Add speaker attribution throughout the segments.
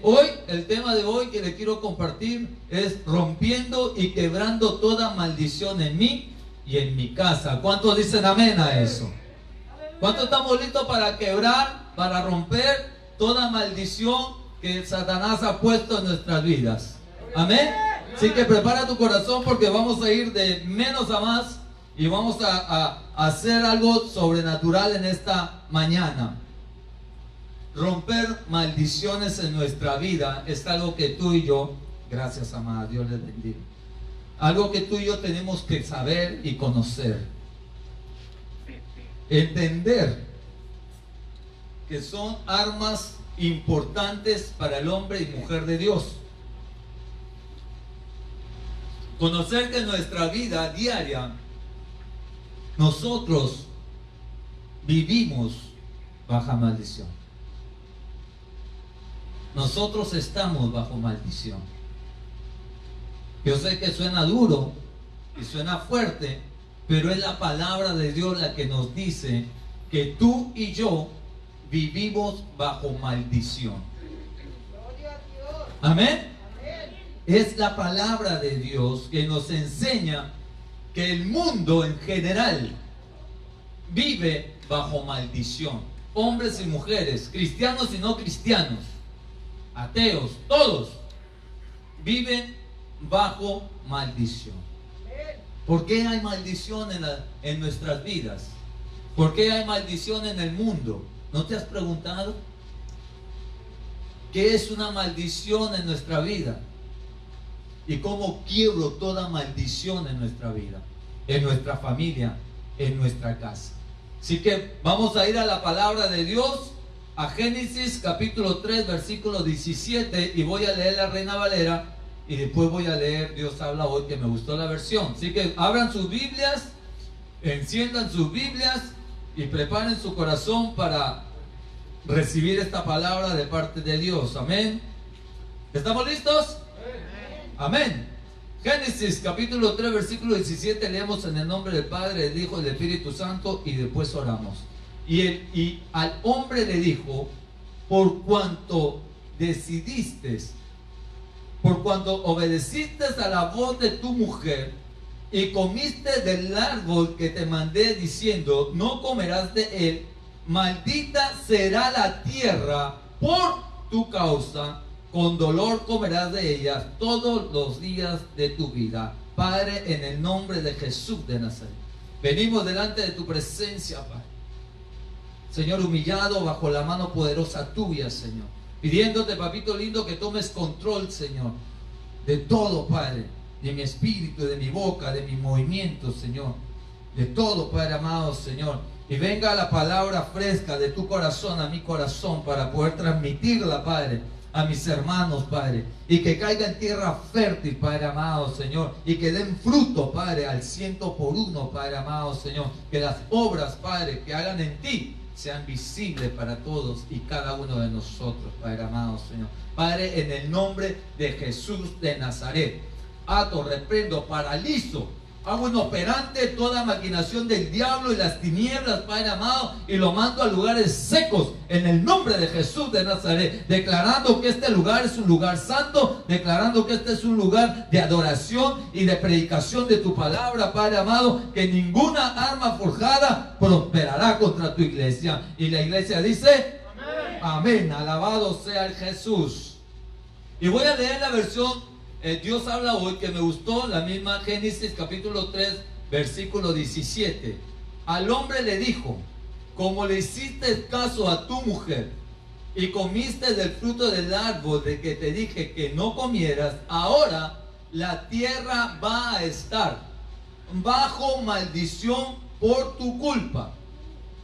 Speaker 1: hoy, el tema de hoy que le quiero compartir es rompiendo y quebrando toda maldición en mí y en mi casa. ¿Cuántos dicen amén a eso? ¿Cuántos estamos listos para quebrar, para romper toda maldición que Satanás ha puesto en nuestras vidas? Amén. Así que prepara tu corazón porque vamos a ir de menos a más y vamos a hacer algo sobrenatural en esta mañana. Romper maldiciones en nuestra vida es algo que tú y yo, gracias amada, Dios les bendiga, algo que tú y yo tenemos que saber y conocer, entender que son armas importantes para el hombre y mujer de Dios. Conocer que en nuestra vida diaria nosotros vivimos bajo maldición. Nosotros estamos bajo maldición. Yo sé que suena duro y suena fuerte, pero es la palabra de Dios la que nos dice que tú y yo vivimos bajo maldición. Amén. Es la palabra de Dios que nos enseña que el mundo en general vive bajo maldición. Hombres y mujeres, cristianos y no cristianos, ateos, todos viven bajo maldición. ¿Por qué hay maldición en nuestras vidas? ¿Por qué hay maldición en el mundo? ¿No te has preguntado? ¿Qué es una maldición en nuestra vida? ¿Y cómo quiebro toda maldición en nuestra vida, en nuestra familia, en nuestra casa? Así que vamos a ir a la palabra de Dios, a Génesis capítulo 3, versículo 17, y voy a leer la Reina Valera, y después voy a leer Dios habla hoy, que me gustó la versión. Así que abran sus Biblias, enciendan sus Biblias, y preparen su corazón para recibir esta palabra de parte de Dios. Amén. ¿Estamos listos? Amén. Génesis capítulo 3 versículo 17, leemos en el nombre del Padre, del Hijo y del Espíritu Santo, y después oramos. Y al hombre le dijo: por cuanto obedeciste a la voz de tu mujer y comiste del árbol que te mandé diciendo, no comerás de él, maldita será la tierra por tu causa, con dolor comerás de ella todos los días de tu vida. Padre, en el nombre de Jesús de Nazaret, venimos delante de tu presencia, Padre. Señor, humillado bajo la mano poderosa tuya, Señor, pidiéndote, papito lindo, que tomes control, Señor, de todo, Padre, de mi espíritu, de mi boca, de mi movimiento, Señor, de todo, Padre amado, Señor. Y venga la palabra fresca de tu corazón a mi corazón para poder transmitirla, Padre, a mis hermanos, Padre, y que caiga en tierra fértil, Padre amado, Señor, y que den fruto, Padre, al 100%, Padre amado, Señor. Que las obras, Padre, que hagan en ti sean visibles para todos y cada uno de nosotros, Padre amado, Señor. Padre, en el nombre de Jesús de Nazaret, ato, reprendo, paralizo, hago inoperante toda maquinación del diablo y las tinieblas, Padre amado, y lo mando a lugares secos en el nombre de Jesús de Nazaret, declarando que este lugar es un lugar santo, declarando que este es un lugar de adoración y de predicación de tu palabra, Padre amado, que ninguna arma forjada prosperará contra tu iglesia. Y la iglesia dice amén. Amén, alabado sea el Jesús. Y voy a leer la versión Dios habla hoy, que me gustó, la misma Génesis capítulo 3 versículo 17. Al hombre le dijo: como le hiciste caso a tu mujer y comiste del fruto del árbol de que te dije que no comieras, ahora la tierra va a estar bajo maldición por tu culpa.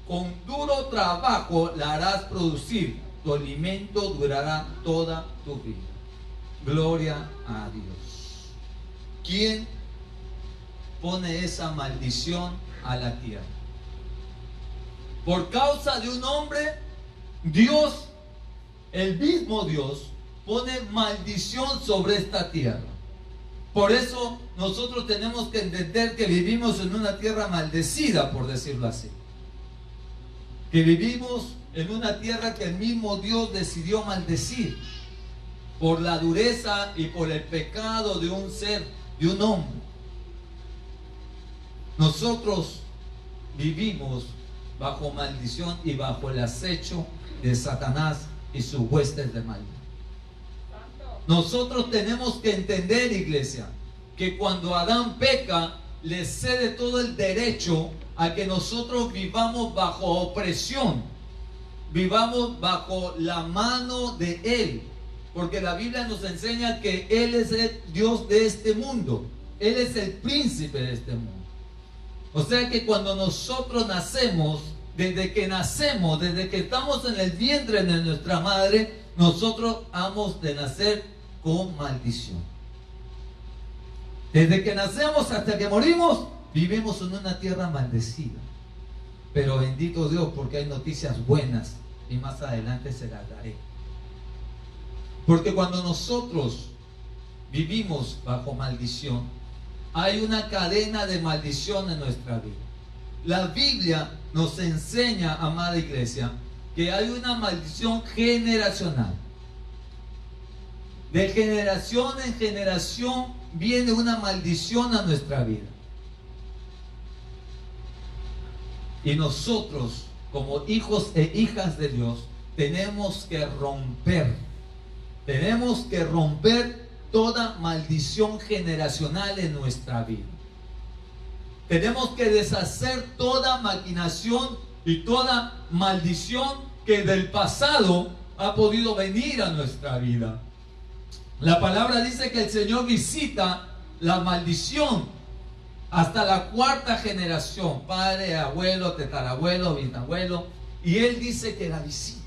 Speaker 1: Con duro trabajo la harás producir, tu alimento durará toda tu vida. Gloria a Dios. ¿Quién pone esa maldición a la tierra? Por causa de un hombre, Dios, el mismo Dios, pone maldición sobre esta tierra. Por eso nosotros tenemos que entender que vivimos en una tierra maldecida, por decirlo así. Que vivimos en una tierra que el mismo Dios decidió maldecir. por la dureza y por el pecado de un ser, de un hombre. Nosotros vivimos bajo maldición y bajo el acecho de Satanás y sus huestes de maldad. Nosotros tenemos que entender, iglesia, que cuando Adán peca, le cede todo el derecho a que nosotros vivamos bajo opresión, vivamos bajo la mano de Él, porque la Biblia nos enseña que Él es el Dios de este mundo, Él es el príncipe de este mundo. O sea que cuando nosotros nacemos, desde que estamos en el vientre de nuestra madre, nosotros hemos de nacer con maldición. Desde que nacemos hasta que morimos, vivimos en una tierra maldecida. Pero bendito Dios, porque hay noticias buenas y más adelante se las daré. Porque cuando nosotros vivimos bajo maldición, hay una cadena de maldición en nuestra vida. La Biblia nos enseña, amada iglesia, que hay una maldición generacional. De generación en generación viene una maldición a nuestra vida. Y nosotros, como hijos e hijas de Dios, tenemos que romper toda maldición generacional en nuestra vida. Tenemos que deshacer toda maquinación y toda maldición que del pasado ha podido venir a nuestra vida. La palabra dice que el Señor visita la maldición hasta la cuarta generación, padre, abuelo, tatarabuelo, bisabuelo, y Él dice que la visita.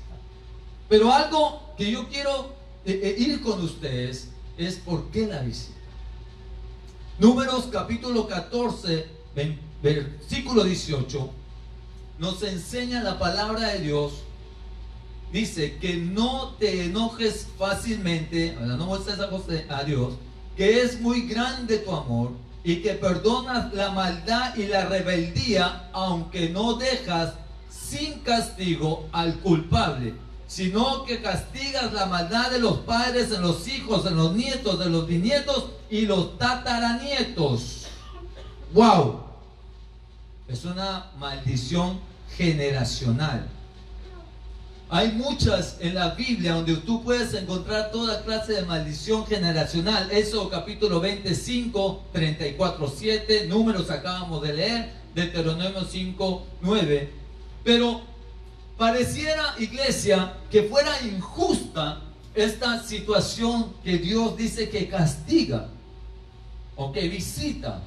Speaker 1: Pero algo que yo quiero ir con ustedes es por qué la visita. Números capítulo 14, versículo 18, nos enseña la palabra de Dios. Dice que no te enojes fácilmente, no muestres a Dios, que es muy grande tu amor y que perdonas la maldad y la rebeldía, aunque no dejas sin castigo al culpable, sino que castigas la maldad de los padres en los hijos, en los nietos, de los bisnietos y los tataranietos. ¡Wow! Es una maldición generacional. Hay muchas en la Biblia donde tú puedes encontrar toda clase de maldición generacional. Éxodo capítulo 25, 34, 7. Números acabamos de leer. Deuteronomio 5, 9. Pero pareciera, iglesia, que fuera injusta esta situación que Dios dice que castiga o que visita.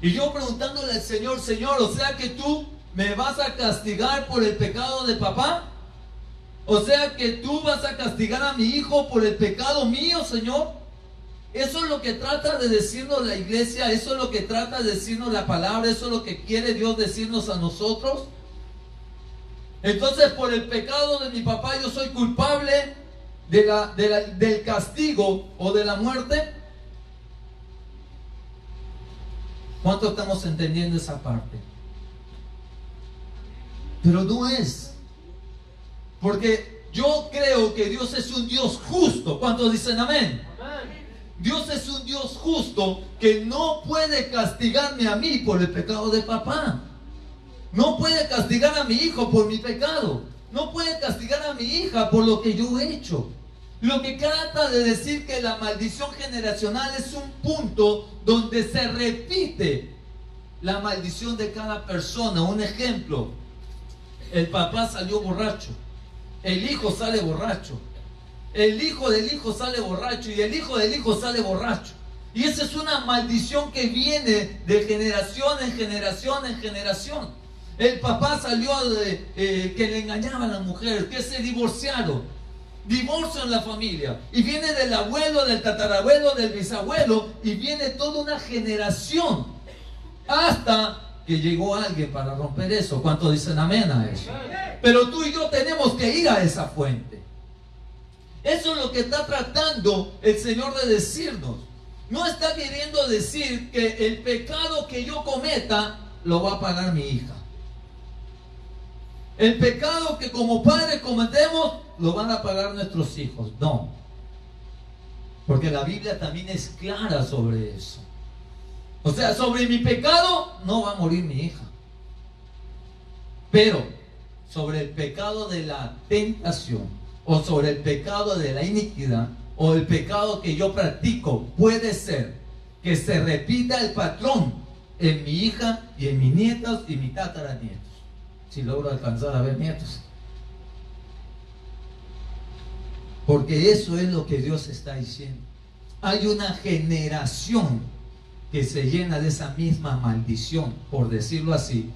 Speaker 1: Y yo preguntándole al Señor, Señor, o sea que tú me vas a castigar por el pecado de papá. O sea que tú vas a castigar a mi hijo por el pecado mío, Señor. Eso es lo que trata de decirnos la iglesia, eso es lo que trata de decirnos la palabra, eso es lo que quiere Dios decirnos a nosotros. Entonces, por el pecado de mi papá yo soy culpable del castigo o de la muerte. ¿Cuánto estamos entendiendo esa parte? Pero no es. Porque yo creo que Dios es un Dios justo. ¿Cuántos dicen amén? Amén. Dios es un Dios justo que no puede castigarme a mí por el pecado de papá. No puede castigar a mi hijo por mi pecado. No puede castigar a mi hija por lo que yo he hecho. Lo que trata de decir que la maldición generacional es un punto donde se repite la maldición de cada persona. Un ejemplo: el papá salió borracho, el hijo sale borracho, el hijo del hijo sale borracho y el hijo del hijo sale borracho. Y esa es una maldición que viene de generación en generación en generación. El papá salió que le engañaba a la mujer, que se divorciaron. Divorcio en la familia. Y viene del abuelo, del tatarabuelo, del bisabuelo. Y viene toda una generación. Hasta que llegó alguien para romper eso. ¿Cuántos dicen amén a eso? Pero tú y yo tenemos que ir a esa fuente. Eso es lo que está tratando el Señor de decirnos. No está queriendo decir que el pecado que yo cometa lo va a pagar mi hija. El pecado que como padres cometemos lo van a pagar nuestros hijos. No. Porque la Biblia también es clara sobre eso. O sea, sobre mi pecado no va a morir mi hija. Pero sobre el pecado de la tentación, o sobre el pecado de la iniquidad, o el pecado que yo practico, puede ser que se repita el patrón en mi hija y en mis nietos y mis tataranietos, si logro alcanzar a ver nietos. Porque eso es lo que Dios está diciendo. Hay una generación que se llena de esa misma maldición, por decirlo así,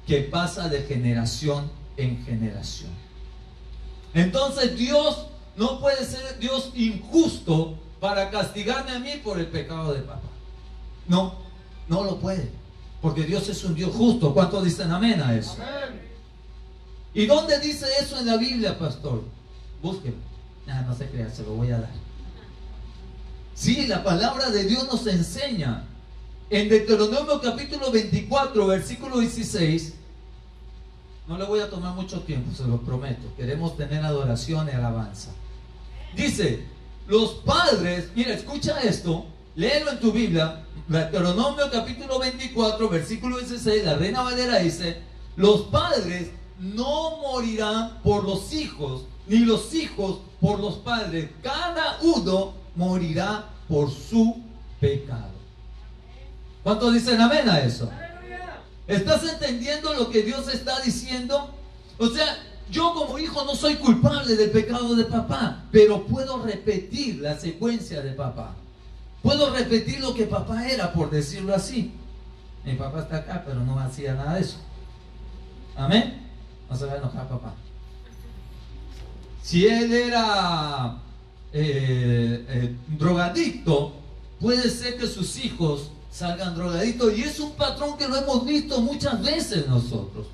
Speaker 1: que pasa de generación en generación. Entonces Dios no puede ser Dios injusto para castigarme a mí por el pecado de papá. No, no lo puede, porque Dios es un Dios justo. ¿Cuántos dicen amén a eso? Amén. ¿Y dónde dice eso en la Biblia, pastor? Búsquelo. No se crea, se lo voy a dar. Sí, la palabra de Dios nos enseña. En Deuteronomio capítulo 24, versículo 16. No le voy a tomar mucho tiempo, se lo prometo. Queremos tener adoración y alabanza. Dice, los padres, mira, escucha esto, léelo en tu Biblia. Deuteronomio capítulo 24, versículo 16, la Reina Valera dice: los padres no morirán por los hijos, ni los hijos por los padres. Cada uno morirá por su pecado. ¿Cuántos dicen amén a eso? ¿Estás entendiendo lo que Dios está diciendo? O sea, yo como hijo no soy culpable del pecado de papá, pero puedo repetir la secuencia de papá. Puedo repetir lo que papá era, por decirlo así. Mi papá está acá, pero no hacía nada de eso. Amén. No se va a enojar papá. Si él era drogadicto, puede ser que sus hijos salgan drogadictos, y es un patrón que lo hemos visto muchas veces nosotros.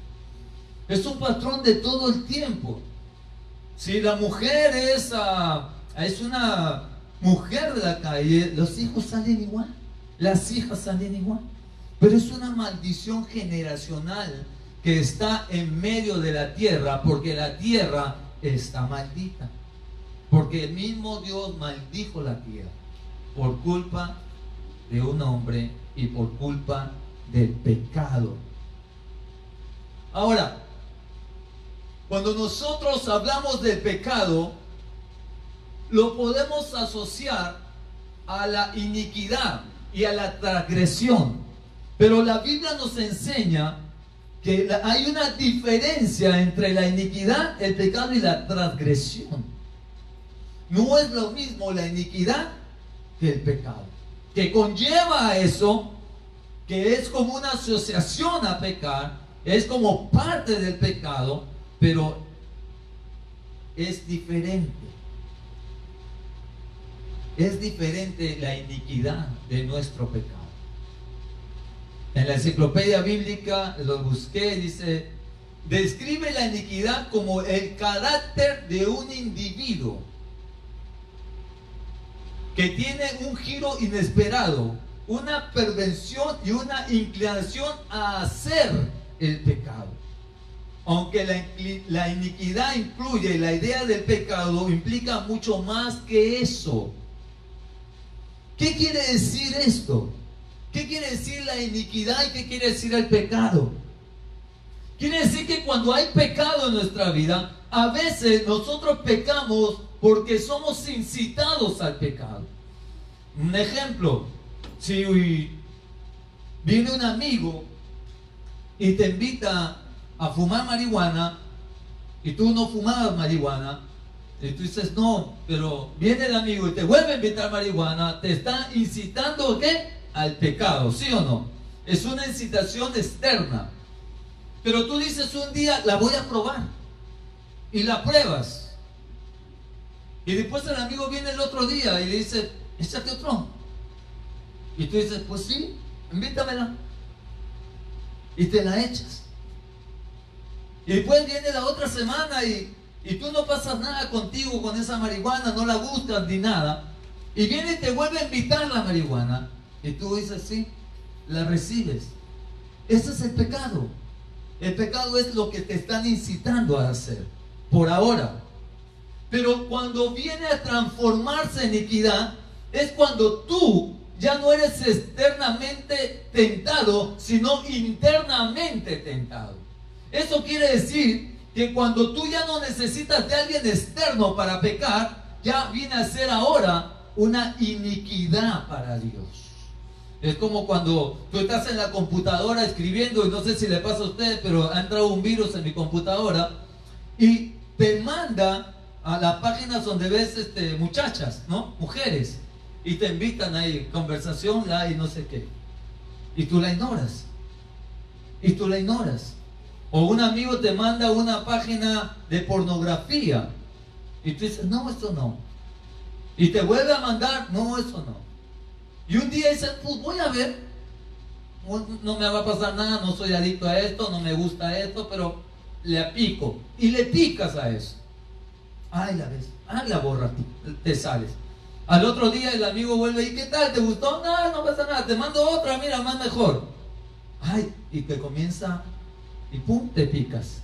Speaker 1: Es un patrón de todo el tiempo. Si la mujer es una mujer de la calle, los hijos salen igual, las hijas salen igual. Pero es una maldición generacional que está en medio de la tierra, porque la tierra está maldita. Porque el mismo Dios maldijo la tierra por culpa de un hombre y por culpa del pecado. Ahora, cuando nosotros hablamos del pecado, lo podemos asociar a la iniquidad y a la transgresión. Pero la Biblia nos enseña que hay una diferencia entre la iniquidad, el pecado y la transgresión. No es lo mismo la iniquidad que el pecado, que conlleva a eso, que es como una asociación a pecar, es como parte del pecado, pero es diferente. Es diferente la iniquidad de nuestro pecado. En la enciclopedia bíblica lo busqué, dice, describe la iniquidad como el carácter de un individuo que tiene un giro inesperado, una perversión y una inclinación a hacer el pecado. Aunque la iniquidad incluye la idea del pecado, implica mucho más que eso. ¿Qué quiere decir esto? ¿Qué quiere decir la iniquidad y qué quiere decir el pecado? Quiere decir que cuando hay pecado en nuestra vida, a veces nosotros pecamos porque somos incitados al pecado. Un ejemplo, si viene un amigo y te invita a fumar marihuana y tú no fumabas marihuana, y tú dices no, pero viene el amigo y te vuelve a invitar marihuana, te está incitando ¿qué? Al pecado, ¿sí o no? Es una incitación externa. Pero tú dices un día, la voy a probar, y la pruebas, y después el amigo viene el otro día y le dice, échate otro, y tú dices, pues sí, invítamela, y te la echas, y después viene la otra semana y tú no pasas nada contigo con esa marihuana, no la gustas ni nada, y viene y te vuelve a invitar la marihuana, y tú dices, sí, la recibes. Ese es el pecado. El pecado es lo que te están incitando a hacer por ahora. Pero cuando viene a transformarse en iniquidad, es cuando tú ya no eres externamente tentado, sino internamente tentado. Eso quiere decir que cuando tú ya no necesitas de alguien externo para pecar, ya viene a ser ahora una iniquidad para Dios. Es como cuando tú estás en la computadora escribiendo, y no sé si le pasa a ustedes, pero ha entrado un virus en mi computadora y te manda a las páginas donde ves muchachas, ¿no? Mujeres, y te invitan ahí, conversación, y no sé qué, y tú la ignoras, o un amigo te manda una página de pornografía, y tú dices, no, esto no, y te vuelve a mandar, no, eso no, y un día dices, pues voy a ver, no me va a pasar nada, no soy adicto a esto, no me gusta esto, pero le pico, y le picas a eso. Ay, la ves, la borras, te sales. Al otro día el amigo vuelve, ¿y qué tal? ¿Te gustó? No, no pasa nada, te mando otra, mira, más mejor. Ay, y te comienza, y pum, te picas.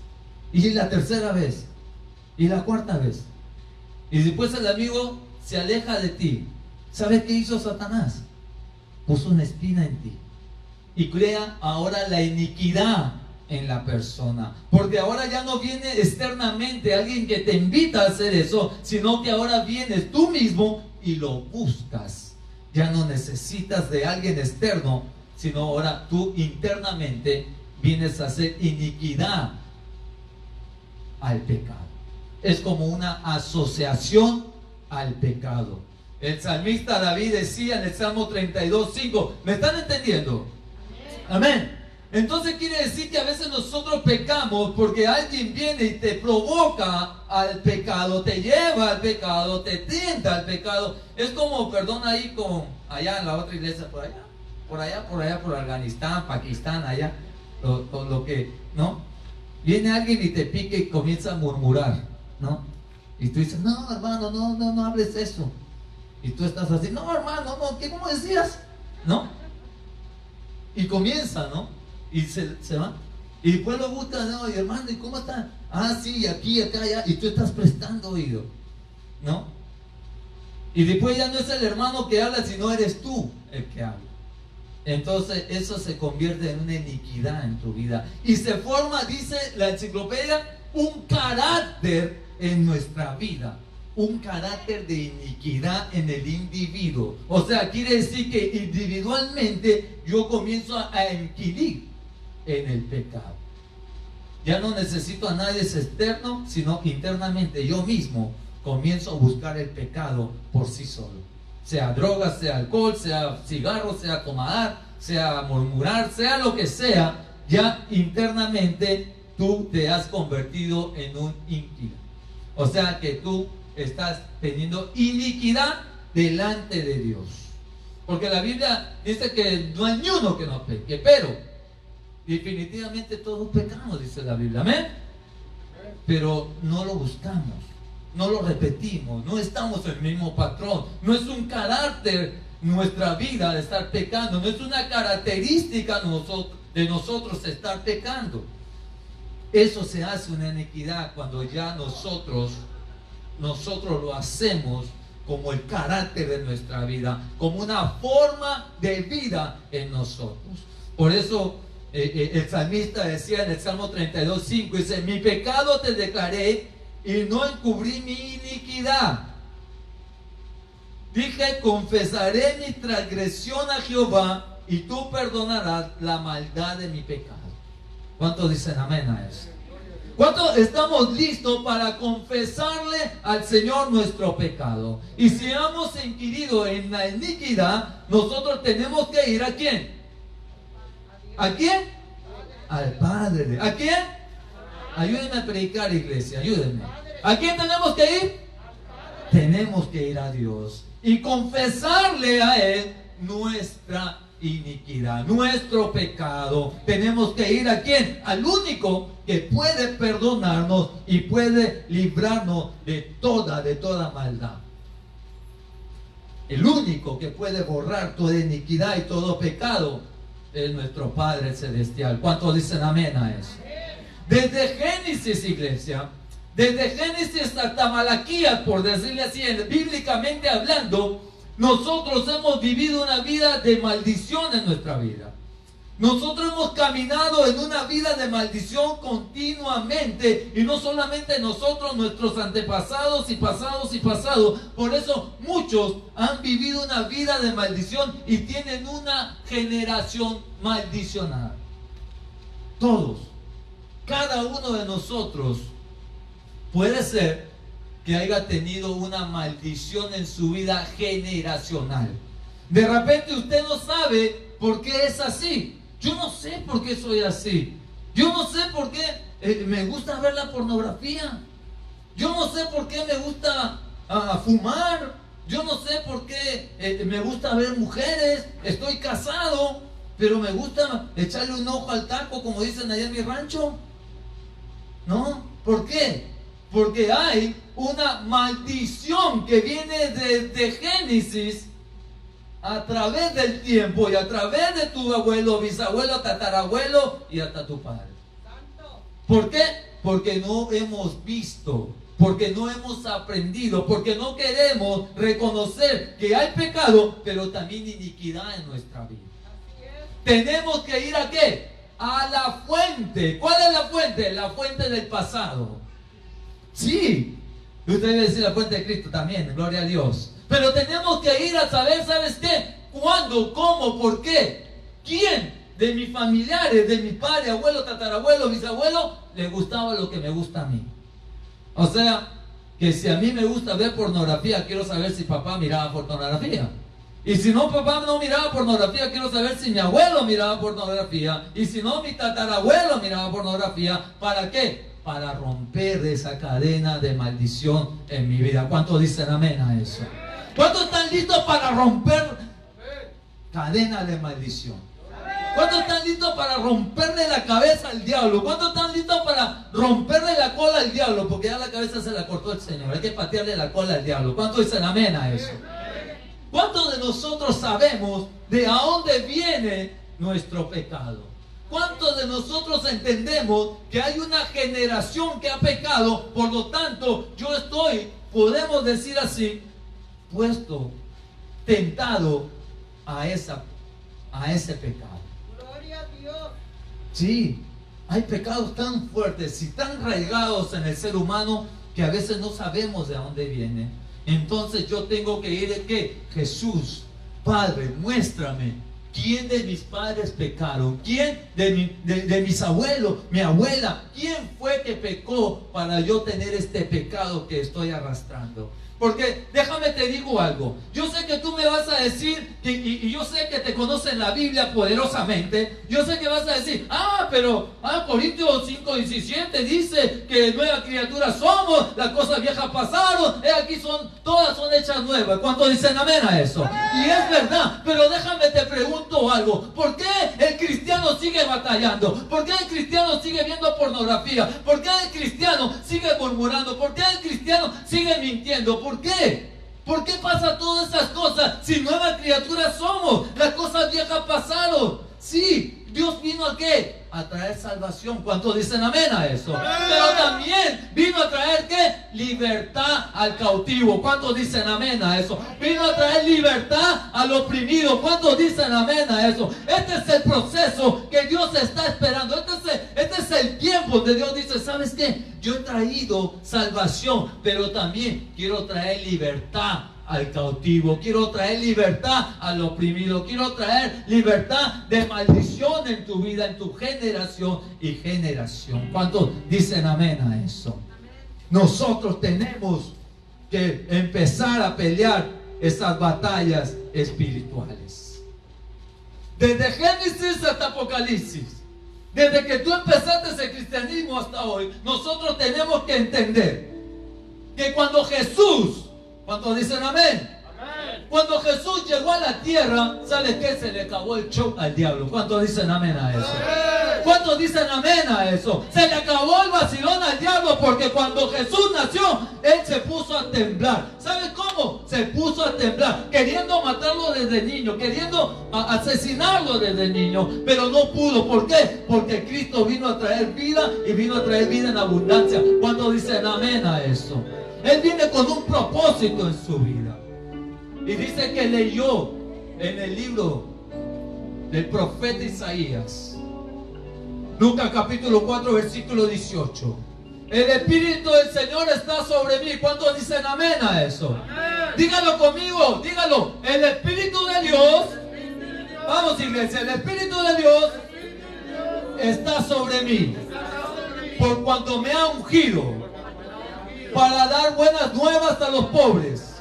Speaker 1: Y la tercera vez, y la cuarta vez. Y después el amigo se aleja de ti. ¿Sabes qué hizo Satanás? Puso una espina en ti. Y crea ahora la iniquidad en la persona, porque ahora ya no viene externamente alguien que te invita a hacer eso, sino que ahora vienes tú mismo y lo buscas. Ya no necesitas de alguien externo, sino ahora tú internamente vienes a hacer iniquidad al pecado. Es como una asociación al pecado. El salmista David decía en el Salmo 32:5, ¿me están entendiendo? Amén. Entonces quiere decir que a veces nosotros pecamos porque alguien viene y te provoca al pecado, te lleva al pecado, te tienta al pecado. Es como, perdón, ahí allá en la otra iglesia, por allá, por Afganistán, Pakistán, allá, lo que, ¿no? Viene alguien y te pica y comienza a murmurar, ¿no? Y tú dices, no, hermano, no hables eso. Y tú estás así, no, hermano, no, ¿qué, cómo decías? ¿No? Y comienza, ¿no? Y se va. Y después lo busca, no, y hermano, ¿y cómo está? Ah, sí, aquí, acá, allá. Y tú estás prestando oído, ¿no? Y después ya no es el hermano que habla, sino eres tú el que habla. Entonces eso se convierte en una iniquidad en tu vida. Y se forma, dice la enciclopedia, un carácter en nuestra vida. Un carácter de iniquidad en el individuo. O sea, quiere decir que individualmente yo comienzo a inquirir en el pecado. Ya no necesito a nadie externo, sino internamente yo mismo comienzo a buscar el pecado por sí solo. Sea drogas, sea alcohol, sea cigarro, sea tomar, sea murmurar, sea lo que sea, ya internamente tú te has convertido en un inquilino. O sea que tú estás teniendo iniquidad delante de Dios. Porque la Biblia dice que no hay ni uno que no peque, pero definitivamente todos pecamos, dice la Biblia, amén. Pero no lo buscamos, no lo repetimos, no estamos en el mismo patrón, no es un carácter nuestra vida de estar pecando, no es una característica de nosotros estar pecando. Eso se hace una iniquidad cuando ya nosotros lo hacemos como el carácter de nuestra vida, como una forma de vida en nosotros. Por eso el salmista decía en el Salmo 32:5, dice, mi pecado te declaré y no encubrí mi iniquidad. Dije, confesaré mi transgresión a Jehová y tú perdonarás la maldad de mi pecado. ¿Cuántos dicen amén a eso? ¿Cuántos estamos listos para confesarle al Señor nuestro pecado? Y si hemos inquirido en la iniquidad, nosotros tenemos que ir ¿a quién? ¿A quién? Al Padre. ¿A quién? Ayúdenme a predicar, iglesia, ayúdenme. ¿A quién tenemos que ir? Tenemos que ir a Dios y confesarle a Él nuestra iniquidad, nuestro pecado. Tenemos que ir ¿a quién? Al único que puede perdonarnos y puede librarnos de toda maldad. El único que puede borrar toda iniquidad y todo pecado es nuestro Padre Celestial. ¿Cuántos dicen amén a eso? Desde Génesis, iglesia, Desde Génesis hasta Malaquías, por decirle así, bíblicamente hablando, nosotros hemos vivido una vida de maldición en nuestra vida. Nosotros hemos caminado en una vida de maldición continuamente, y no solamente nosotros, nuestros antepasados y pasados y pasados. Por eso muchos han vivido una vida de maldición y tienen una generación maldicionada. Todos, cada uno de nosotros puede ser que haya tenido una maldición en su vida generacional. De repente usted no sabe por qué es así. Yo no sé por qué soy así. Yo no sé por qué me gusta ver la pornografía. Yo no sé por qué me gusta fumar. Yo no sé por qué me gusta ver mujeres. Estoy casado, pero me gusta echarle un ojo al taco, como dicen allá en mi rancho. ¿No? ¿Por qué? Porque hay una maldición que viene desde Génesis, a través del tiempo y a través de tu abuelo, bisabuelo, tatarabuelo y hasta tu padre. ¿Por qué? Porque no hemos visto, porque no hemos aprendido, porque no queremos reconocer que hay pecado, pero también iniquidad en nuestra vida. Tenemos que ir ¿a qué? A la fuente. ¿Cuál es la fuente? La fuente del pasado. Sí, usted debe decir la fuente de Cristo también, gloria a Dios. Pero tenemos que ir a saber, ¿sabes qué? ¿Cuándo? ¿Cómo? ¿Por qué? ¿Quién de mis familiares, de mi padre, abuelo, tatarabuelo, bisabuelo, le gustaba lo que me gusta a mí? O sea, que si a mí me gusta ver pornografía, quiero saber si papá miraba pornografía. Y si no, papá no miraba pornografía, quiero saber si mi abuelo miraba pornografía. Y si no, mi tatarabuelo miraba pornografía. ¿Para qué? Para romper esa cadena de maldición en mi vida. ¿Cuántos dicen amén a eso? ¿Cuántos están listos para romper cadena de maldición? ¿Cuántos están listos para romperle la cabeza al diablo? ¿Cuántos están listos para romperle la cola al diablo? Porque ya la cabeza se la cortó el Señor. Hay que patearle la cola al diablo. ¿Cuántos dicen amén a eso? ¿Cuántos de nosotros sabemos de dónde viene nuestro pecado? ¿Cuántos de nosotros entendemos que hay una generación que ha pecado? Por lo tanto, yo estoy, podemos decir así, puesto, tentado a ese pecado.
Speaker 2: Gloria a Dios.
Speaker 1: Sí, hay pecados tan fuertes y tan arraigados en el ser humano que a veces no sabemos de dónde viene. Entonces yo tengo que ir de qué? Jesús, Padre, muéstrame quién de mis padres pecaron, quién de mis abuelos, mi abuela, quién fue que pecó para yo tener este pecado que estoy arrastrando. Porque déjame te digo algo, yo sé que tú me vas a decir, y yo sé que te conocen la Biblia poderosamente, yo sé que vas a decir, pero Corintios 5:17 dice que nueva criatura somos, las cosas viejas pasaron, aquí todas son hechas nuevas. ¿Cuántos dicen amén a eso? Y es verdad, pero déjame te pregunto algo, ¿por qué el cristiano sigue batallando? ¿Por qué el cristiano sigue viendo pornografía? ¿Por qué el cristiano sigue murmurando? ¿Por qué el cristiano sigue mintiendo? ¿Por qué? ¿Por qué pasa todas esas cosas? Si nueva criatura somos, las cosas viejas pasaron. Sí, Dios vino ¿a qué? A traer salvación. ¿Cuántos dicen amén a eso? Pero también vino a traer ¿qué? Libertad al cautivo. ¿Cuántos dicen amén a eso? Vino a traer libertad al oprimido. ¿Cuántos dicen amén a eso? Este es el proceso que Dios está esperando. Este es el tiempo donde Dios dice, ¿sabes qué? Yo he traído salvación, pero también quiero traer libertad al cautivo, quiero traer libertad al oprimido, quiero traer libertad de maldición en tu vida, en tu generación y generación. ¿Cuántos dicen amén a eso? Nosotros tenemos que empezar a pelear esas batallas espirituales. Desde Génesis hasta Apocalipsis, desde que tú empezaste el cristianismo hasta hoy, nosotros tenemos que entender que cuando Jesús, ¿cuántos dicen amén? Amén. Cuando Jesús llegó a la tierra, ¿sabes qué? Se le acabó el show al diablo. ¿Cuántos dicen amén a eso? Amén. ¿Cuántos dicen amén a eso? Se le acabó el vacilón al diablo, porque cuando Jesús nació, Él se puso a temblar. ¿Sabes cómo? se puso a temblar, queriendo matarlo desde niño, queriendo asesinarlo desde niño, pero no pudo. ¿Por qué? Porque Cristo vino a traer vida y vino a traer vida en abundancia. ¿Cuántos dicen amén a eso? Él viene con un propósito en su vida. Y dice que leyó en el libro del profeta Isaías, Lucas capítulo 4 versículo 18. El Espíritu del Señor está sobre mí. ¿Cuántos dicen amén a eso? Amén. Dígalo conmigo, dígalo. El Espíritu de Dios, vamos iglesia, el Espíritu de Dios está sobre mí, por cuanto me ha ungido para dar buenas nuevas a los pobres,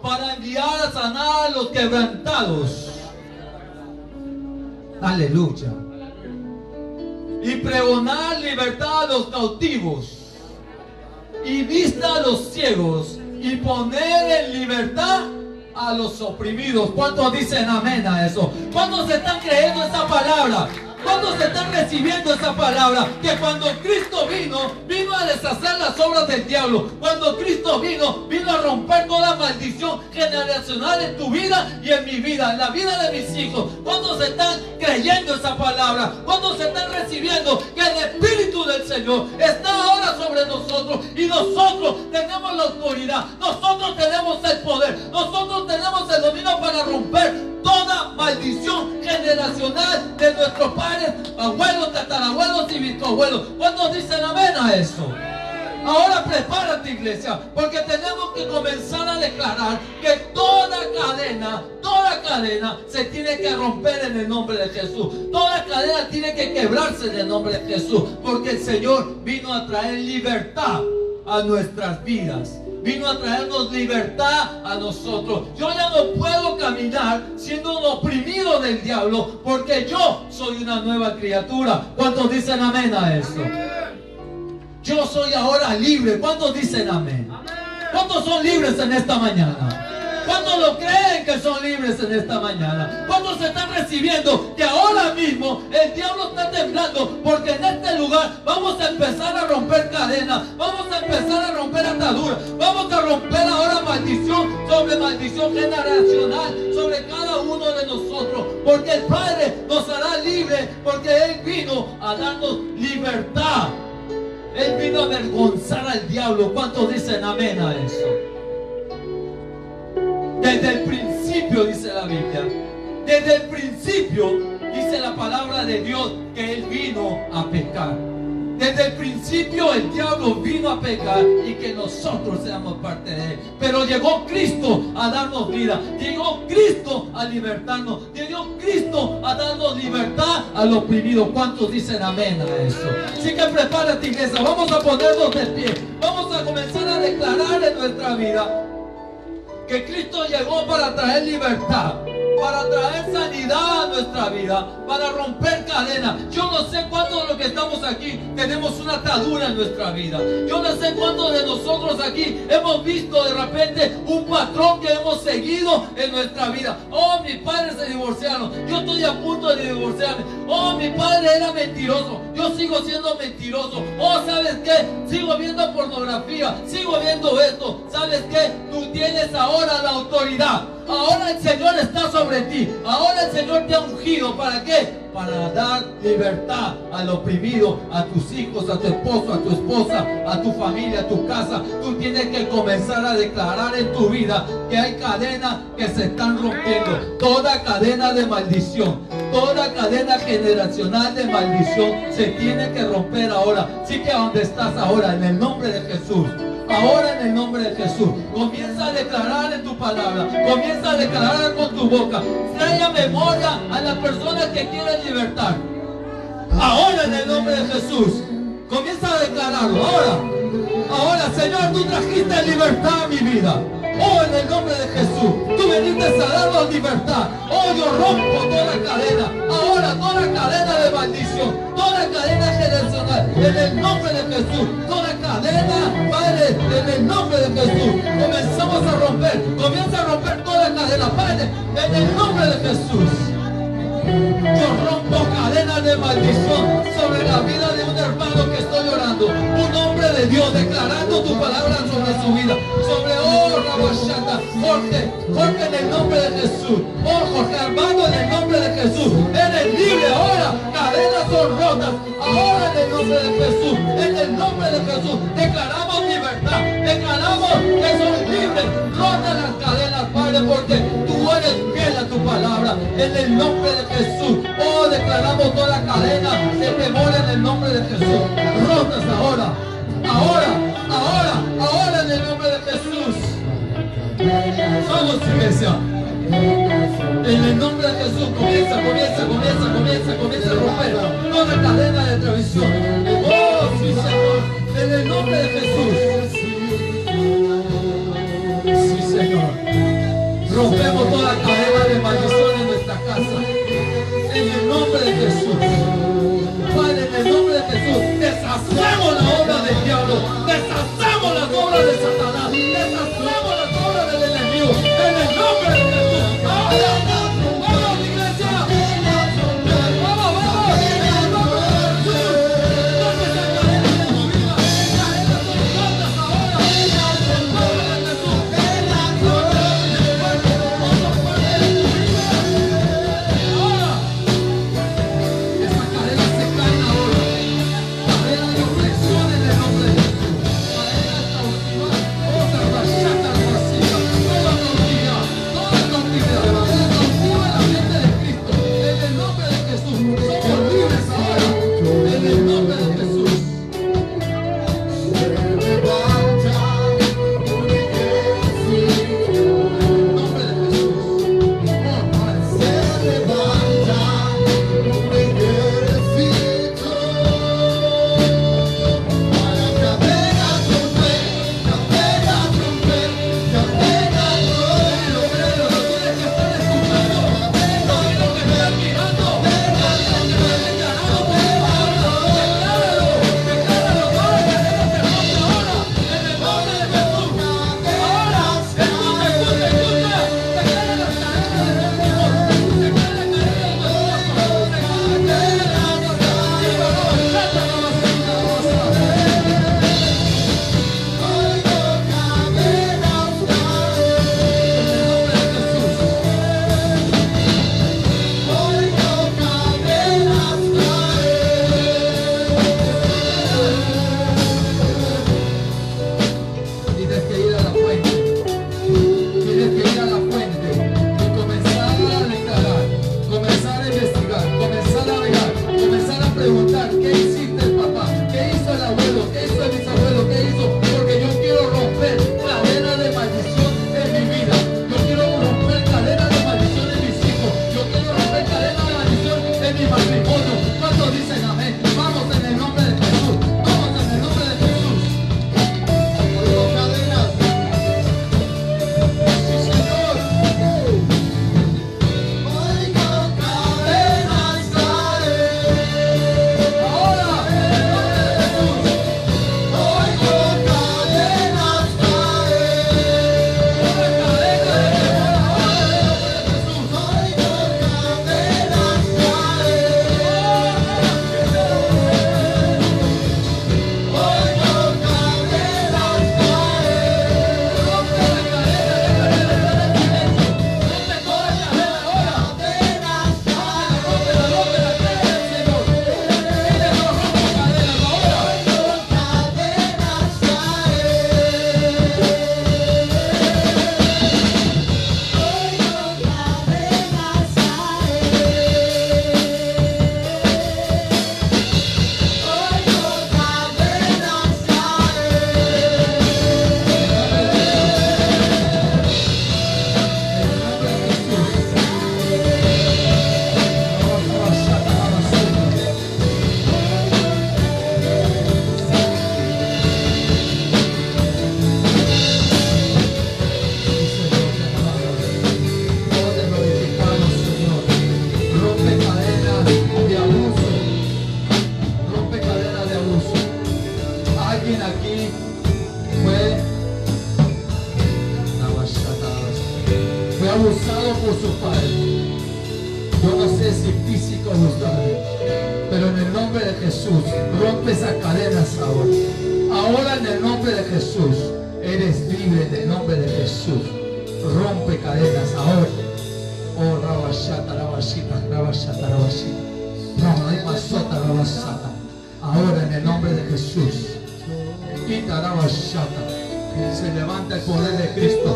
Speaker 1: para enviar a sanar a los quebrantados. Aleluya. Y pregonar libertad a los cautivos y vista a los ciegos y poner en libertad a los oprimidos. ¿Cuántos dicen amén a eso? ¿Cuántos están creyendo esa palabra? ¿Cuántos están recibiendo esa palabra? Que cuando Cristo vino a deshacer las obras del diablo. Cuando Cristo vino a romper toda maldición generacional en tu vida y en mi vida, en la vida de mis hijos. ¿Cuántos están creyendo esa palabra? ¿Cuántos están recibiendo que el Espíritu del Señor está ahora sobre nosotros? Y nosotros tenemos la autoridad, nosotros tenemos el poder, nosotros tenemos el dominio para romper toda maldición generacional de nuestros padres, abuelos, tatarabuelos y bisabuelos. ¿Cuántos dicen amén a eso? Ahora prepárate, iglesia, porque tenemos que comenzar a declarar que toda cadena se tiene que romper en el nombre de Jesús. Toda cadena tiene que quebrarse en el nombre de Jesús, porque el Señor vino a traer libertad a nuestras vidas. Vino a traernos libertad a nosotros. Yo ya no puedo caminar siendo un oprimido del diablo, porque yo soy una nueva criatura. ¿Cuántos dicen amén a eso? Yo soy ahora libre. ¿Cuántos dicen amén? ¿Cuántos son libres en esta mañana? ¿Cuántos lo creen que son libres en esta mañana? ¿Cuántos están recibiendo que ahora mismo el diablo está temblando? Porque en este lugar vamos a empezar a romper cadenas, vamos a empezar a romper ataduras, vamos a romper ahora maldición sobre maldición generacional sobre cada uno de nosotros, porque el Padre nos hará libres, porque Él vino a darnos libertad. Él vino a avergonzar al diablo. ¿Cuántos dicen amén a eso? Desde el principio, dice la Biblia, desde el principio dice la palabra de Dios que Él vino a pecar. Desde el principio el diablo vino a pecar y que nosotros seamos parte de Él. Pero llegó Cristo a darnos vida, llegó Cristo a libertarnos, llegó Cristo a darnos libertad al oprimido. ¿Cuántos dicen amén a eso? Así que prepárate, iglesia, vamos a ponernos de pie, vamos a comenzar a declarar en nuestra vida que Cristo llegó para traer libertad, para traer sanidad a nuestra vida, para romper cadenas. Yo no sé cuántos de los que estamos aquí tenemos una atadura en nuestra vida. Yo no sé cuántos de nosotros aquí hemos visto de repente un patrón que hemos seguido en nuestra vida. Oh, mis padres se divorciaron, yo estoy a punto de divorciarme. Oh, mi padre era mentiroso, yo sigo siendo mentiroso. Oh, ¿sabes qué? Sigo viendo pornografía, sigo viendo esto. ¿Sabes qué? Tú tienes ahora la autoridad. Ahora el Señor está sobre ti. Ahora el Señor te ha ungido. ¿Para qué? Para dar libertad al oprimido, a tus hijos, a tu esposo, a tu esposa, a tu familia, a tu casa. Tú tienes que comenzar a declarar en tu vida que hay cadenas que se están rompiendo. Toda cadena de maldición, toda cadena generacional de maldición se tiene que romper ahora. Así que donde estás ahora, en el nombre de Jesús, ahora en el nombre de Jesús, comienza a declarar en tu palabra, comienza a declarar con tu boca. Trae a memoria a las personas que quieren libertar. Ahora en el nombre de Jesús, comienza a declararlo. Ahora, Señor, tú trajiste libertad a mi vida. Oh, en el nombre de Jesús, tú viniste a darnos libertad. Oh, yo rompo toda cadena. Ahora toda cadena de maldición, toda cadena generacional, en el nombre de Jesús. Toda cadena, Padre, en el nombre de Jesús. Comenzamos a romper, comienza a romper toda cadena, Padre, en el nombre de Jesús. Yo rompo cadenas de maldición sobre la vida de un hermano que estoy orando. Un hombre de Dios declarando tu palabra sobre su vida. Sobre, oh, Rabashak. Jorge en el nombre de Jesús. Oh, Jorge Armando en el nombre de Jesús. Eres libre ahora. Cadenas son rotas. Ahora en el nombre de Jesús. En el nombre de Jesús. Declaramos libertad. Declaramos que son libres. Rotas las cadenas, Padre, porque tú eres fiel a tu palabra. En el nombre de Jesús. Oh, declaramos toda cadena de temor en el nombre de Jesús. Rotas ahora. Ahora en el nombre de Jesús. Vamos, iglesia. En el nombre de Jesús comienza a romper toda cadena de transmisión. Oh, sí, Señor. En el nombre de Jesús. Sí, Señor. Rompemos toda cadena de maldición en nuestra casa. En el nombre de Jesús. Padre, en el nombre de Jesús, deshacemos la obra del diablo, deshacemos las obras de Satanás, deshacemos las obras del enemigo, en el nombre de Jesús. ¡Ahora! ¡Vamos, iglesia! ¡Vamos! En el nombre de Jesús. Todas esas cadenas de tu vida, cadenas son rotas ahora, en el nombre de Jesús. Ahora, esas cadenas se caen ahora. Cadena de opresión en el nombre de Jesús. Cadena cautiva, otra bachata vacía, toda cautividad, toda cautividad en la mente de Cristo. En el nombre de Jesús, somos libres ahora. En el nombre de Jesús. En el nombre de abusado por su padre. Yo no sé si físico o emocional, pero en el nombre de Jesús, rompe esas cadenas ahora. Ahora en el nombre de Jesús, eres libre en el nombre de Jesús. Rompe cadenas ahora. Oh, Rabashata, Rabashita, Rabashata, Rabashita. Ramasota, Rabashata. Ahora en el nombre de Jesús. Quita Rabashata. Se levanta el poder de Cristo.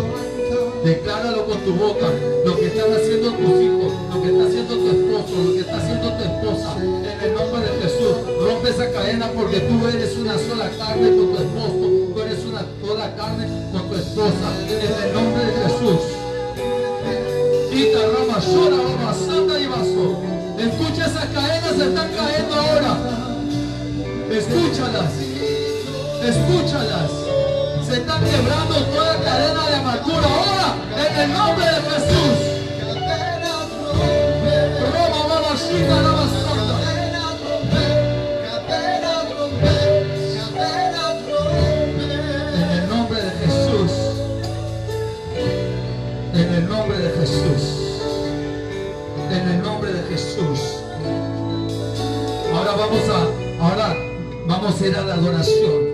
Speaker 1: Decláralo con tu boca. Lo que están haciendo tus hijos, lo que está haciendo tu esposo, lo que está haciendo tu esposa. En el nombre de Jesús. Rompe esa cadena porque tú eres una sola carne con tu esposo. Tú eres una sola carne con tu esposa. En el nombre de Jesús. Quita Rama, llora, Rama, Santa y Vaso. Escucha esas cadenas, se están cayendo ahora. Escúchalas. Escúchalas. Se están quebrando toda cadena de amargura ahora. En el nombre de Jesús. Roma, Rama, Shita, Rama, Santa. En el nombre de Jesús. En el nombre de Jesús. En el nombre de Jesús. Ahora vamos a ir a la adoración.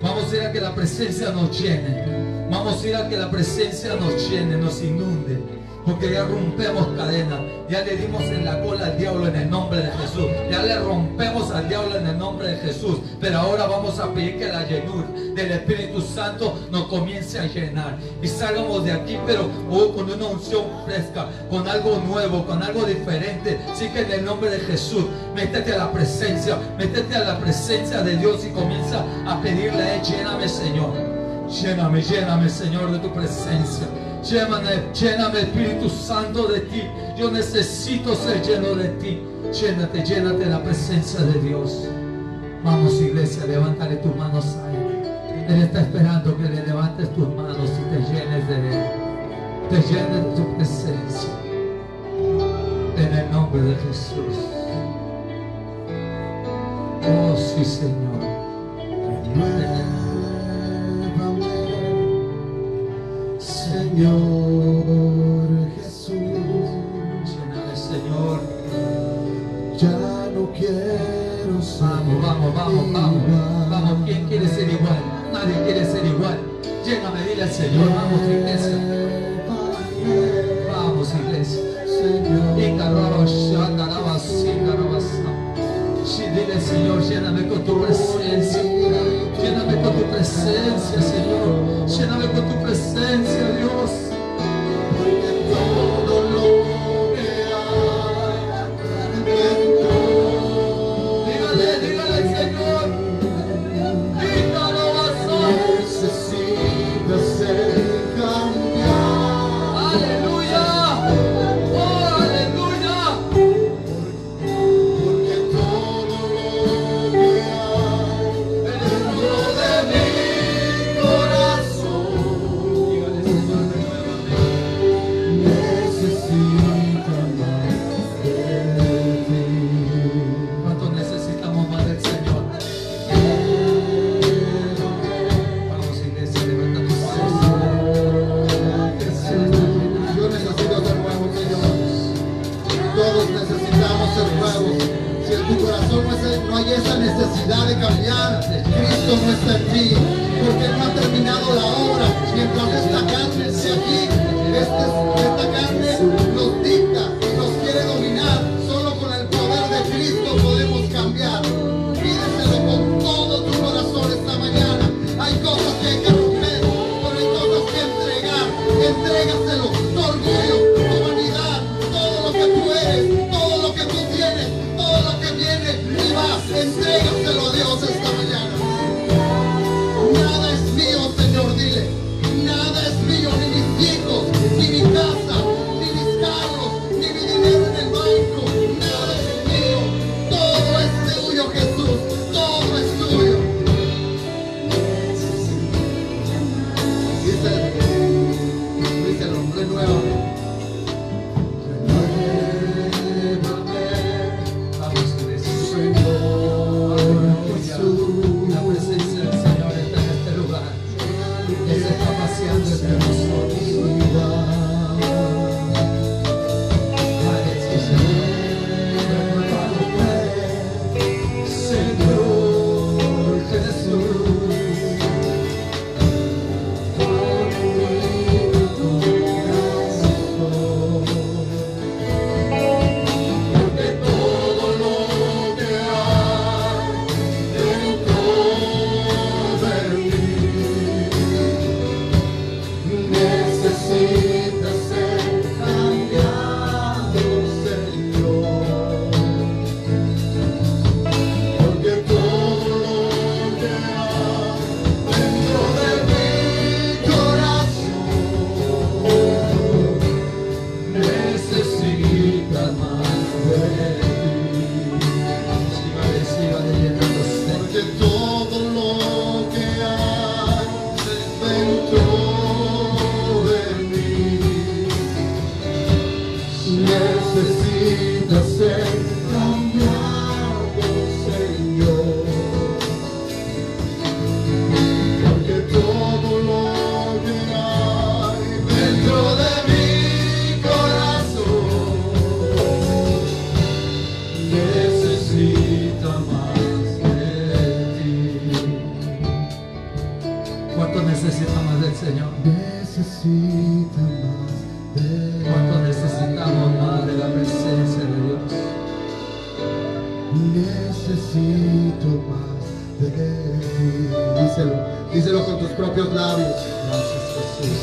Speaker 1: Vamos a ir a que la presencia nos llene. Vamos a ir a que la presencia nos llene, nos inunde. Porque ya rompemos cadenas. Ya le dimos en la cola al diablo en el nombre de Jesús. Ya le rompemos al diablo en el nombre de Jesús. Pero ahora vamos a pedir que la llenura del Espíritu Santo nos comience a llenar. Y salgamos de aquí, pero con una unción fresca, con algo nuevo, con algo diferente. Así que en el nombre de Jesús, métete a la presencia de Dios y comienza a pedirle a Él: lléname, Señor. Lléname, lléname, Señor, de tu presencia. Lléname, Espíritu Santo, de ti. Yo necesito ser lleno de ti. Llénate, llénate de la presencia de Dios. Vamos, iglesia, levántale tus manos a Él. Él está esperando que le levantes tus manos y te llenes de Él. Te llenes de tu presencia. En el nombre de Jesús. Oh, sí, Señor.
Speaker 2: Señor Jesús,
Speaker 1: Lléname, Señor.
Speaker 2: ya no quiero ser
Speaker 1: Vamos. ¿Quién quiere ser igual? Nadie quiere ser igual. Lléname, dile al Señor. Vamos, iglesia. Vamos, iglesia. Dile, Señor, lléname con tu presencia. Lléname con tu presencia, Señor. Lléname con tu presencia, Dios.
Speaker 2: todo lo que hay dentro.
Speaker 1: Dígale, Señor.
Speaker 2: Necesita ser cambiado.
Speaker 1: Aleluya. Oh, aleluya.
Speaker 2: Porque todo lo que hay dentro de mi corazón necesita más de
Speaker 1: ¿Cuánto necesitamos más de la presencia de Dios?
Speaker 2: Necesito más de ti. Díselo con tus propios labios.
Speaker 1: Gracias, Jesús.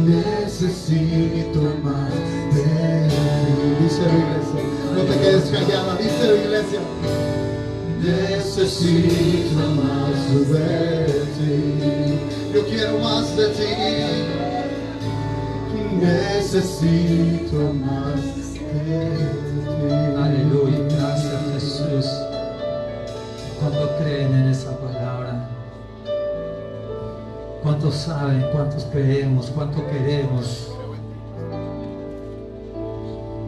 Speaker 2: Necesito más de ti. Díselo, iglesia. No te quedes callada. Díselo, iglesia. Necesito más de ti. Yo quiero más de ti. Necesito más de ti.
Speaker 1: Aleluya, gracias, Jesús. ¿Cuántos creen en esa palabra? ¿Cuántos saben? ¿Cuántos creemos? ¿Cuánto queremos?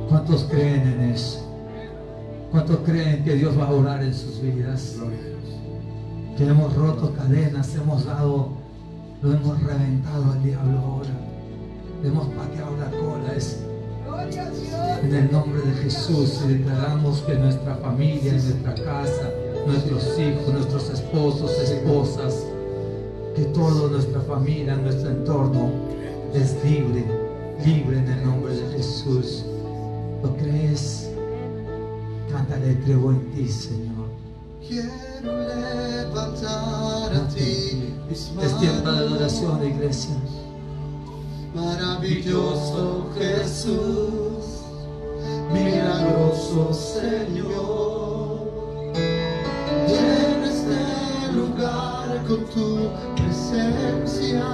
Speaker 1: ¿Cuántos creen en eso? ¿Cuántos creen que Dios va a orar en sus vidas? Que hemos roto cadenas, lo hemos reventado al diablo ahora. Le hemos pateado la cola. En el nombre de Jesús, y declaramos que nuestra familia, nuestra casa, nuestros hijos, nuestros esposos, esposas, que toda nuestra familia, nuestro entorno es libre en el nombre de Jesús. ¿Lo crees? Cántale, creo en ti, Señor.
Speaker 2: Quiero levantar a ti mis manos.
Speaker 1: Es tiempo de adoración, iglesia.
Speaker 2: Maravilloso Jesús, milagroso Señor, llena este lugar con tu presencia.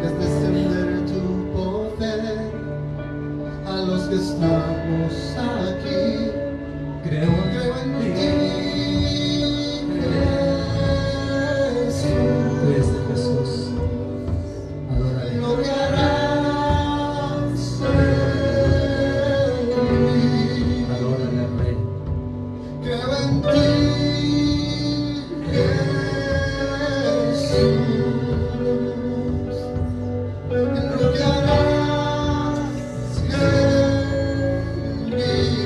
Speaker 2: Es descender tu poder a los que estamos aquí.
Speaker 1: Creo
Speaker 2: en ti, Jesús.
Speaker 1: ¿Crees en Jesús? Adórale.
Speaker 2: Lo que harás en mí.
Speaker 1: Adórale al Rey.
Speaker 2: Creo en ti, Jesús. En lo que harás en mí.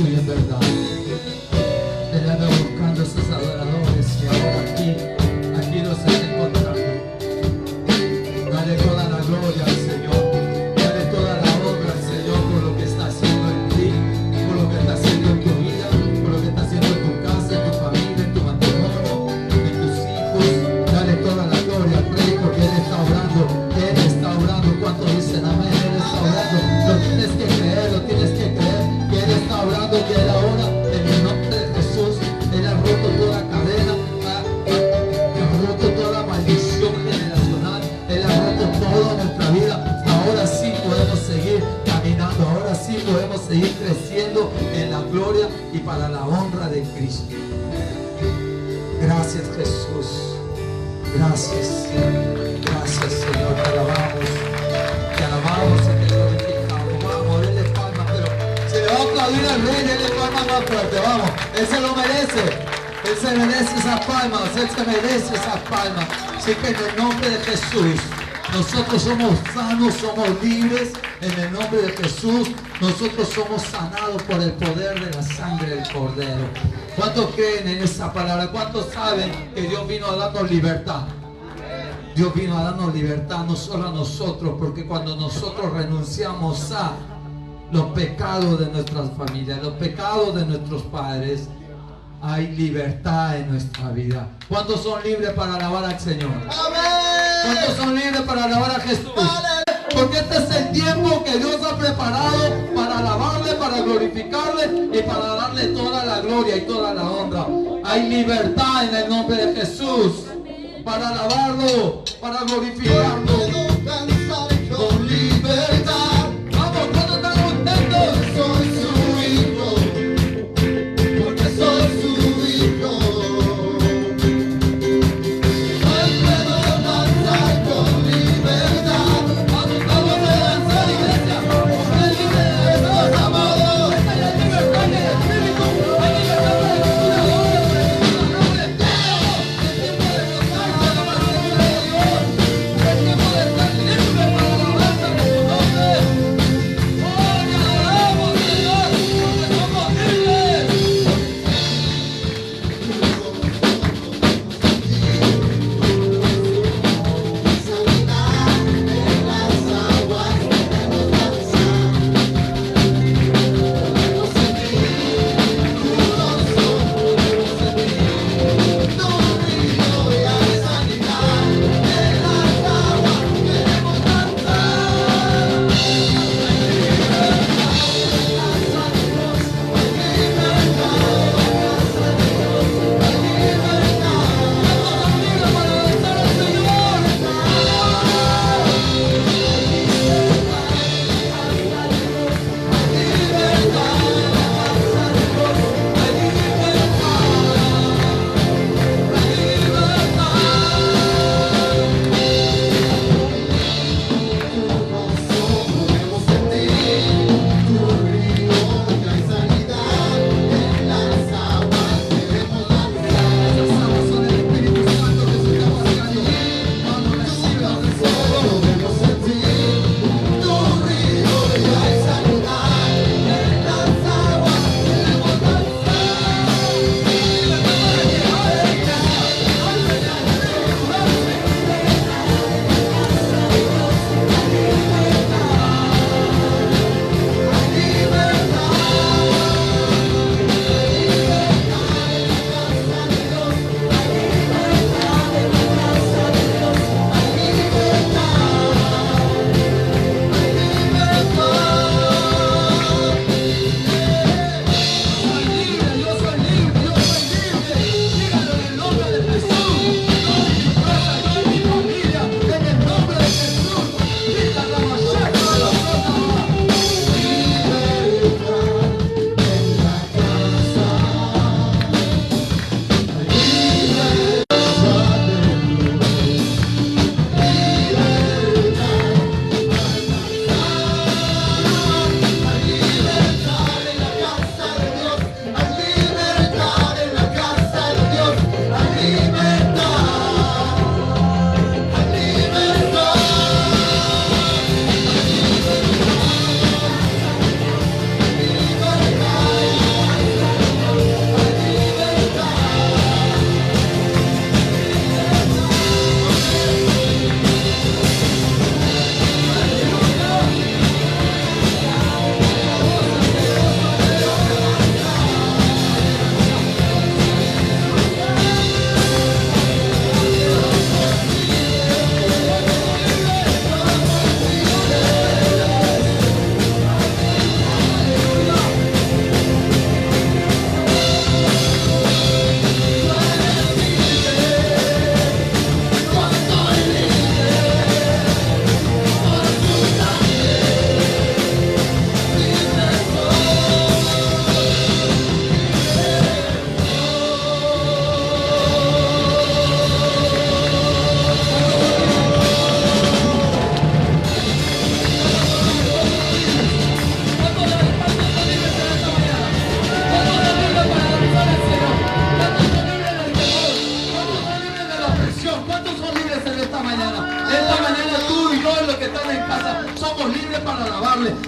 Speaker 1: tuyo en verdad. Él anda buscando esos adoradores que ahora aquí los está encontrando. Dale toda la gloria al Señor. Dale toda la honra al Señor por lo que está haciendo en ti, por lo que está haciendo en tu vida, por lo que está haciendo en tu casa, en tu familia, en tu matrimonio, en tus hijos. Dale toda la gloria al Rey porque Él está obrando. Él está obrando. ¿Cuántos dicen amén? Él está obrando. Lo tienes que creer, lo tienes que creer. Que Él está obrando, que Él ahora, en el nombre de Jesús, Él ha roto toda cadena, ha roto toda maldición generacional. Él ha roto toda nuestra vida. Ahora sí podemos seguir caminando. Ahora sí podemos seguir creciendo en la gloria y para la honra de Cristo. Gracias, Jesús. Gracias. Gracias, Señor. Te alabamos y te glorificamos. Vamos, denle palmas, pero se le va a aplaudir al Rey, denle palmas más fuerte. Vamos, Él se lo merece. Él se merece esas palmas. Él se merece esas palmas. Así que en el nombre de Jesús, nosotros somos sanos, somos libres. En el nombre de Jesús, nosotros somos sanados por el poder de la sangre del Cordero. ¿Cuántos creen en esa palabra? ¿Cuántos saben que Dios vino a darnos libertad? Dios vino a darnos libertad no solo a nosotros, porque cuando nosotros renunciamos a los pecados de nuestras familias, los pecados de nuestros padres, hay libertad en nuestra vida. ¿Cuántos son libres para alabar al Señor? ¿Cuántos son libres para alabar a Jesús? Porque este es el tiempo que Dios ha preparado para alabarle, para glorificarle y para darle toda la gloria y toda la honra. Hay libertad en el nombre de Jesús para alabarlo, para glorificarlo. Con libertad. Vamos, ¿cuántos están contentos? Soy su hijo, porque soy su hijo. Hoy puedo danzar con libertad. Vamos a danzar, iglesia. Porque libre de todos amados. Esta es la libertad del Espíritu. Hay libertad para que tú la gloria, para que tú la alabes. Es tiempo de gozar, es tiempo de Dios. Es tiempo de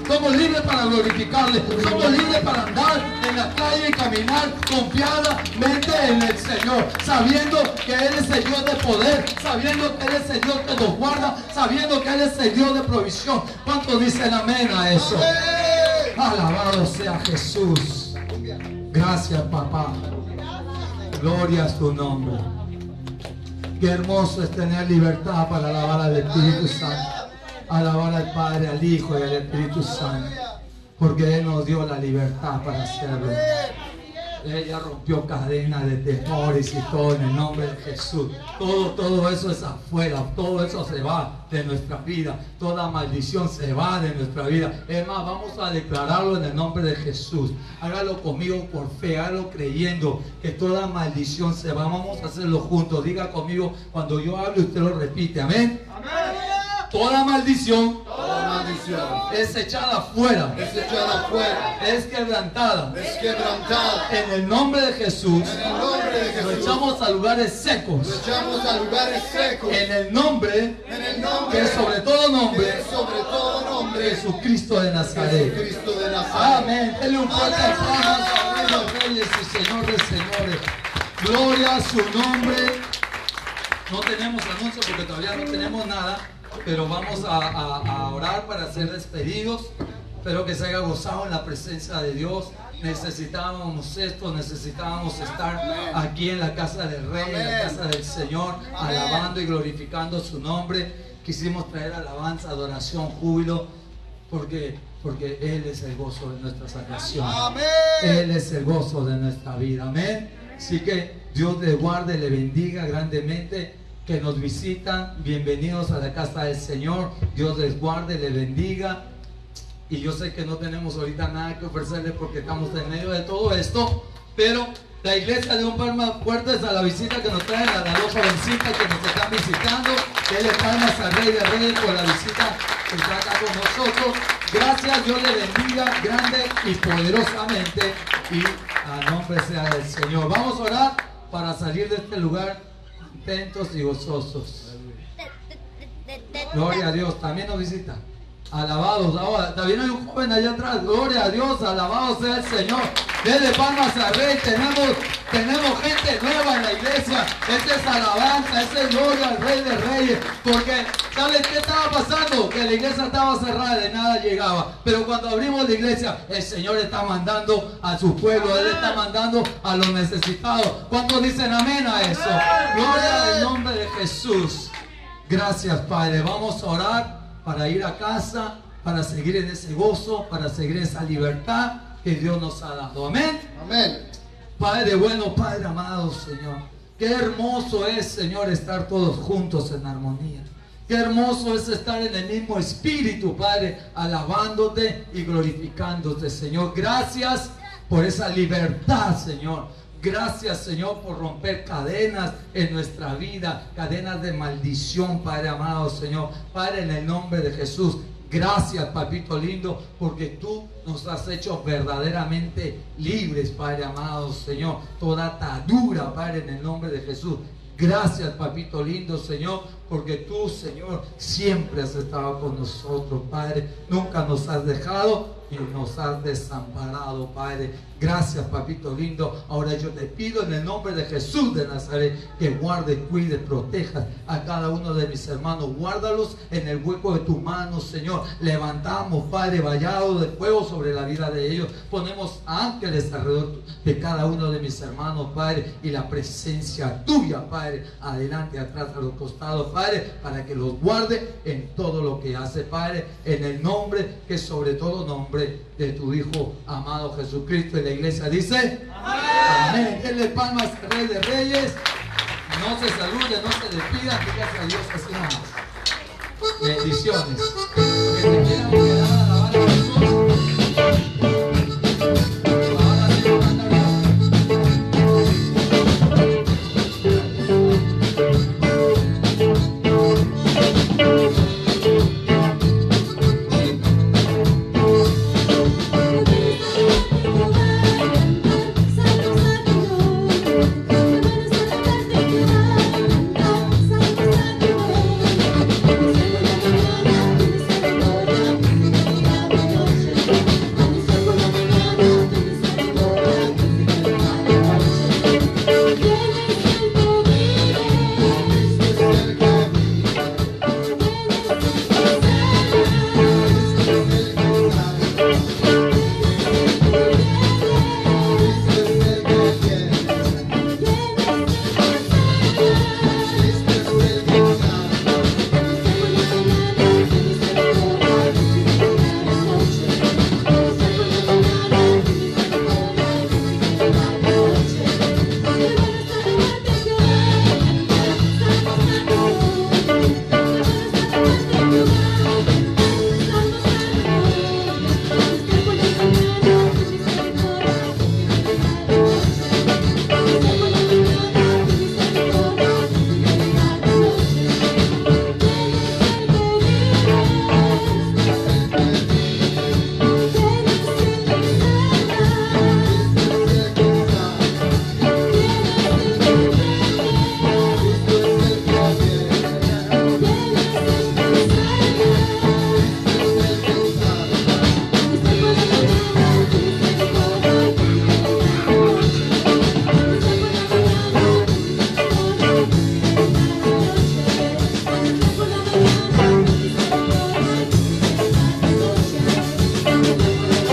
Speaker 1: somos libres para glorificarle, somos libres para andar en la calle y caminar confiadamente en el Señor, sabiendo que Él es el Dios de poder, sabiendo que Él es el Dios que nos guarda, sabiendo que Él es el Dios de provisión. ¿Cuántos dicen amén a eso? Alabado sea Jesús. Gracias, papá. Gloria a su nombre. Qué hermoso es tener libertad para alabar al Espíritu Santo, alabar al Padre, al Hijo y al Espíritu Santo, porque Él nos dio la libertad para hacerlo. Ella rompió cadenas de temores y todo en el nombre de Jesús. Todo eso es afuera, todo eso se va de nuestra vida, toda maldición se va de nuestra vida. Es más, vamos a declararlo en el nombre de Jesús. Hágalo conmigo por fe, hágalo creyendo que toda maldición se va. Vamos a hacerlo juntos. Diga conmigo, cuando yo hable usted lo repite, amén. Toda maldición es echada afuera, es quebrantada. En el nombre de Jesús, lo echamos a lugares secos. En el nombre que es sobre todo nombre, Jesucristo de Nazaret. Amén. Denle un fuerte aplauso a Rey de Reyes y Señor de Señores. Gloria a su nombre. No tenemos anuncio porque todavía no tenemos nada, pero vamos a orar para ser despedidos. Espero que se haya gozado en la presencia de Dios. Necesitábamos esto, necesitábamos estar aquí en la casa del Rey, en la casa del Señor, alabando y glorificando su nombre. Quisimos traer alabanza, adoración, júbilo, porque Él es el gozo de nuestra salvación. Él es el gozo de nuestra vida. Amén. Así que Dios le guarde, le bendiga grandemente. Que nos visitan, bienvenidos a la casa del Señor. Dios les guarde, les bendiga. Y yo sé que no tenemos ahorita nada que ofrecerles porque estamos en medio de todo esto, pero la iglesia de un palmas fuertes a la visita que nos traen, a las dos jovencitas que nos están visitando. Denle palmas al Rey de Reyes por la visita que está acá con nosotros. Gracias, Dios le bendiga grande y poderosamente, y a nombre sea del Señor. Vamos a orar para salir de este lugar contentos y gozosos. Gloria a Dios. También nos visita. Alabados. Ahora, también hay un joven allá atrás. Gloria a Dios. Alabado sea el Señor. Denle palmas al Rey. Tenemos gente nueva en la iglesia. Esta es alabanza. Esta es gloria al Rey de Reyes. Porque, ¿sabes qué estaba pasando? Que la iglesia estaba cerrada, de nada llegaba. Pero cuando abrimos la iglesia, el Señor está mandando a su pueblo. Él está mandando a los necesitados. ¿Cuántos dicen amén a eso? Gloria al nombre de Jesús. Gracias, Padre. Vamos a orar para ir a casa, para seguir en ese gozo, para seguir en esa libertad que Dios nos ha dado. Amén.
Speaker 2: Amén.
Speaker 1: Padre bueno, Padre amado, Señor. Qué hermoso es, Señor, estar todos juntos en armonía. Qué hermoso es estar en el mismo espíritu, Padre, alabándote y glorificándote, Señor. Gracias por esa libertad, Señor. Gracias, Señor, por romper cadenas en nuestra vida, cadenas de maldición, Padre amado, Señor. Padre, en el nombre de Jesús, gracias, papito lindo, porque tú nos has hecho verdaderamente libres, Padre amado, Señor. Toda atadura, Padre, en el nombre de Jesús. Gracias, papito lindo, Señor, porque tú, Señor, siempre has estado con nosotros, Padre. Nunca nos has dejado y nos has desamparado, Padre. Gracias, papito lindo. Ahora yo te pido en el nombre de Jesús de Nazaret que guarde, cuide, proteja a cada uno de mis hermanos. Guárdalos en el hueco de tu mano, Señor. Levantamos, Padre, vallado de fuego sobre la vida de ellos. Ponemos ángeles alrededor de cada uno de mis hermanos, Padre, y la presencia tuya, Padre, adelante, atrás, a los costados, Padre, para que los guarde en todo lo que hace, Padre, en el nombre que es sobre todo nombre de tu Hijo amado Jesucristo. Y la iglesia dice amén. Denle palmas al Rey de Reyes. No se salude, no se despida, dígase a Dios así nomás. Bendiciones. Que te quieran quedar a alabar a Jesús. Ahora sí vamos a cantar.
Speaker 3: Gloria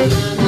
Speaker 2: na, na,